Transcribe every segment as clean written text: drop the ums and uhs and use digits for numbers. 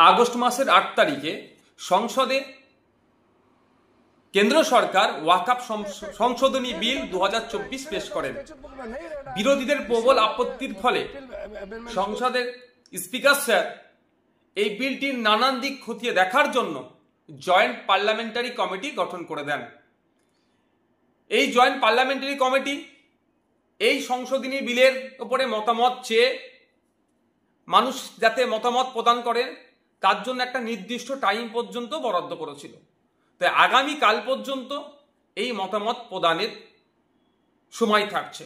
August মাসের 8 তারিখে সংসদে কেন্দ্র সরকার ওয়াকফ সংশোধনী বিল 2024 পেশ করেন। বিরোধীদের প্রবল আপত্তির ফলে সংসদের স্পিকার স্যার এই বিলটির নানান দিক খতিয়ে দেখার জন্য জয়েন্ট পার্লামেন্টারি কমিটি গঠন করে দেন। এই জয়েন্ট পার্লামেন্টারি কমিটি এই সংশোধনী বিলের উপরে মতামত চেয়ে মানুষ যাতে মতামত প্রদান করে তার জন্য একটা নির্দিষ্ট টাইম পর্যন্ত বরাদ্দ করেছিল। তাই আগামী কাল পর্যন্ত এই মতামত প্রদানের সময় থাকছে।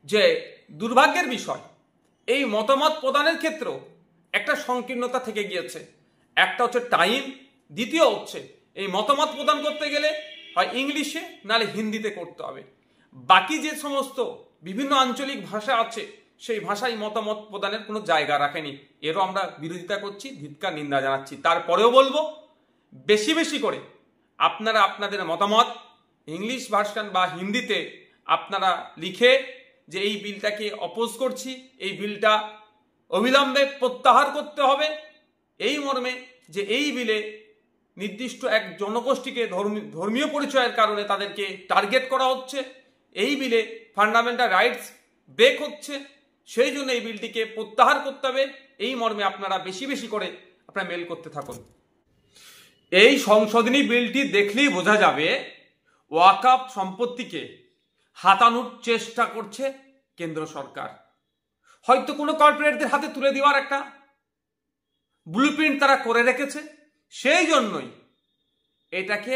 যে দুর্ভাগ্যের বিষয়, এই মতামত প্রদানের ক্ষেত্রেও একটা সংকীর্ণতা থেকে গিয়েছে। একটা হচ্ছে টাইম, দ্বিতীয় হচ্ছে এই মতামত প্রদান করতে গেলে হয় ইংলিশে নাহলে হিন্দিতে করতে হবে। বাকি যে সমস্ত বিভিন্ন আঞ্চলিক ভাষা আছে সেই ভাষায় মতামত প্রদানের কোনো জায়গা রাখেনি। এরও আমরা বিরোধিতা করছি, ধিক্কার নিন্দা জানাচ্ছি। তারপরেও বলবো, বেশি বেশি করে আপনারা আপনাদের মতামত ইংলিশ ভার্সন বা হিন্দিতে আপনারা লিখে যে এই বিলটাকে অপোজ করছি, এই বিলটা অবিলম্বে প্রত্যাহার করতে হবে, এই মর্মে যে এই বিলে নির্দিষ্ট এক জনগোষ্ঠীকে ধর্মীয় পরিচয়ের কারণে তাদেরকে টার্গেট করা হচ্ছে, এই বিলে ফান্ডামেন্টাল রাইটস ব্রেক হচ্ছে, সেই জন্য এই বিলটিকে প্রত্যাহার করতে হবে। এই মর্মে আপনারা বেশি বেশি করে আপনারা মেল করতে থাকুন। এই সংশোধনী বিলটি দেখলেই বোঝা যাবে ওয়াকফ সম্পত্তিকে হাতানোর চেষ্টা করছে কেন্দ্র সরকার। হয়তো কোনো কর্পোরেটদের হাতে তুলে দেওয়ার একটা ব্লুপ্রিন্ট তারা করে রেখেছে, সেই জন্যই এটাকে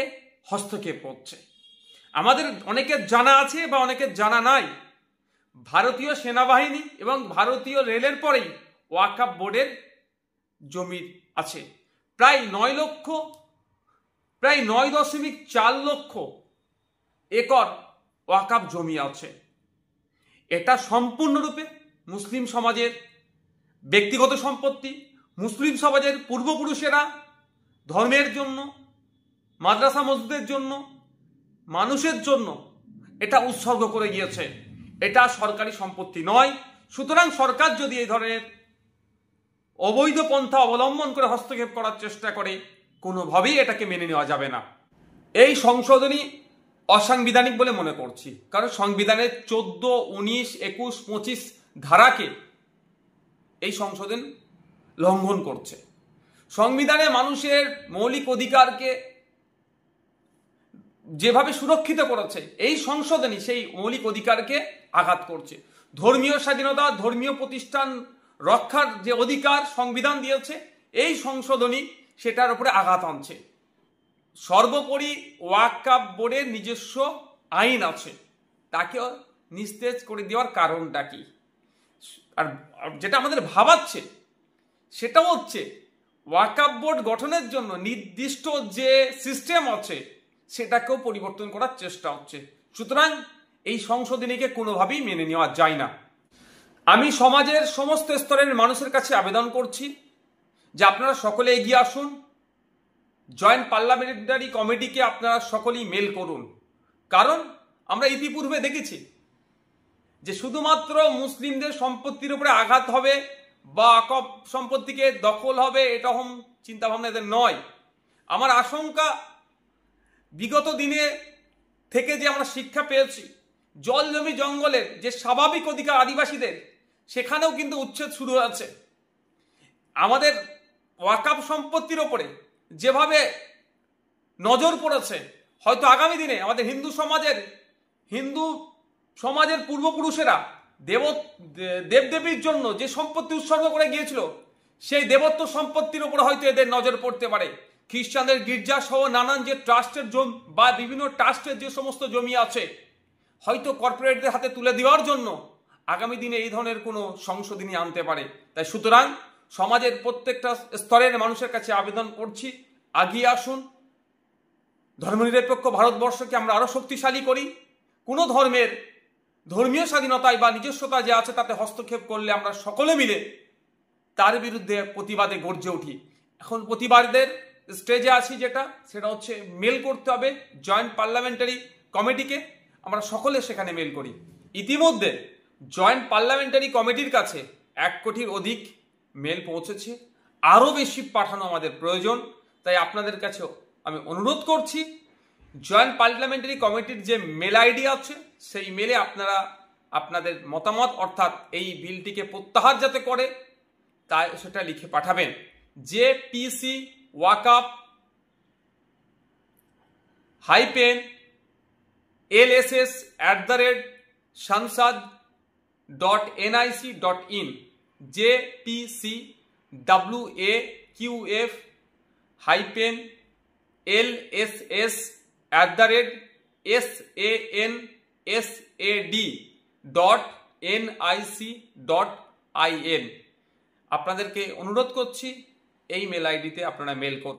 হস্তক্ষেপ করছে। আমাদের অনেকের জানা আছে বা অনেকের জানা নাই, ভারতীয় সেনাবাহিনী এবং ভারতীয় রেলের পরেই ওয়াকফ বোর্ডের জমি আছে প্রায় 9.4 লক্ষ একর ওয়াকফ জমি আছে। এটা সম্পূর্ণরূপে মুসলিম সমাজের ব্যক্তিগত সম্পত্তি। মুসলিম সমাজের পূর্বপুরুষেরা ধর্মের জন্য, মাদ্রাসা মসজিদের জন্য, মানুষের জন্য এটা উৎসর্গ করে গিয়েছে। এটা সরকারি সম্পত্তি নয়। সুতরাং সরকার যদি এই ধরনের অবৈধ পন্থা অবলম্বন করে হস্তক্ষেপ করার চেষ্টা করে, কোনোভাবেই এটাকে মেনে নেওয়া যাবে না। এই সংশোধনী অসাংবিধানিক বলে মনে করছি, কারণ সংবিধানের 14, 19, 21, 25 ধারাকে এই সংশোধন লঙ্ঘন করছে। সংবিধানে মানুষের মৌলিক অধিকারকে যেভাবে সুরক্ষিত করেছে, এই সংশোধনী সেই মৌলিক অধিকারকে আঘাত করছে। ধর্মীয় স্বাধীনতা, ধর্মীয় প্রতিষ্ঠান রক্ষার যে অধিকার সংবিধান দিয়েছে, এই সংশোধনী সেটার উপরে আঘাত আনছে। সর্বোপরি ওয়াকফ বোর্ডের নিজস্ব আইন আছে, তাকে নিস্তেজ করে দেওয়ার কারণটা কি? আর যেটা আমাদের ভাবাচ্ছে সেটা হচ্ছে ওয়াকফ বোর্ড গঠনের জন্য নির্দিষ্ট যে সিস্টেম আছে সেটাকেও পরিবর্তন করার চেষ্টা হচ্ছে। সুতরাং এই সংশোধনীকে কোনোভাবেই মেনে নেওয়া যায় না। আমি সমাজের সমস্ত স্তরের মানুষের কাছে আবেদন করছি যে আপনারা সকলে এগিয়ে আসুন, জয়েন্ট পার্লামেন্টারি কমিটিকে আপনারা সকলেই মেল করুন। কারণ আমরা ইতিপূর্বে দেখেছি যে শুধুমাত্র মুসলিমদের সম্পত্তির উপরে আঘাত হবে বা ওয়াকফ সম্পত্তিকে দখল হবে, এটা চিন্তাভাবনা এদের নয়। আমার আশঙ্কা, বিগত দিনে থেকে যে আমরা শিক্ষা পেয়েছি, জল জমি জঙ্গলের যে স্বাভাবিক অধিকার আদিবাসীদের, সেখানেও কিন্তু উচ্ছেদ শুরু হয়েছে। আমাদের ওয়াকফ সম্পত্তির ওপরে যেভাবে নজর পড়েছে, হয়তো আগামী দিনে আমাদের হিন্দু সমাজের পূর্বপুরুষেরা দেবদেবীর জন্য যে সম্পত্তি উৎসর্গ করে গিয়েছিল, সেই দেবত্ব সম্পত্তির উপর হয়তো এদের নজর পড়তে পারে। খ্রিস্টানদের গির্জা সহ নানান যে ট্রাস্টের জমি বা বিভিন্ন ট্রাস্টের যে সমস্ত জমি আছে, হয়তো কর্পোরেটদের হাতে তুলে দেওয়ার জন্য আগামী দিনে এই ধরনের কোনো সংশোধনী আনতে পারে। তাই সুতরাং সমাজের প্রত্যেকটা স্তরের মানুষের কাছে আবেদন করছি, এগিয়ে আসুন। ধর্মনিরপেক্ষ ভারতবর্ষকে আমরা আরো শক্তিশালী করি। কোনো ধর্মের ধর্মীয় স্বাধীনতায় বা নিজস্বতা যে আছে তাতে হস্তক্ষেপ করলে আমরা সকলে মিলে তার বিরুদ্ধে প্রতিবাদে গর্জে উঠি। এখন প্রতিবাদের স্টেজে আছি, সেটা হচ্ছে মেল করতে হবে জয়েন্ট পার্লামেন্টারি কমিটিকে। আমরা সকলে সেখানে মেল করি। ইতিমধ্যে জয়েন্ট পার্লামেন্টারি কমিটির কাছে 1 কোটির অধিক মেল পৌঁছেছে। আরও বেশি পাঠানো আমাদের প্রয়োজন। তাই আপনাদের কাছে আমি অনুরোধ করছি, জয়েন্ট পার্লামেন্টারি কমিটির যে মেল আইডি আছে সেই মেলে আপনারা আপনাদের মতামত অর্থাৎ এই বিলটিকে প্রত্যাহার যাতে করে তাই সেটা লিখে পাঠাবেন। JPC ওয়াকআপ -lss@sansad.nic.in JPC WAQF LSS@sansad.nic.in আপনাদেরকে অনুরোধ করছি এই মেল আইডিতে আপনারা মেল করুন।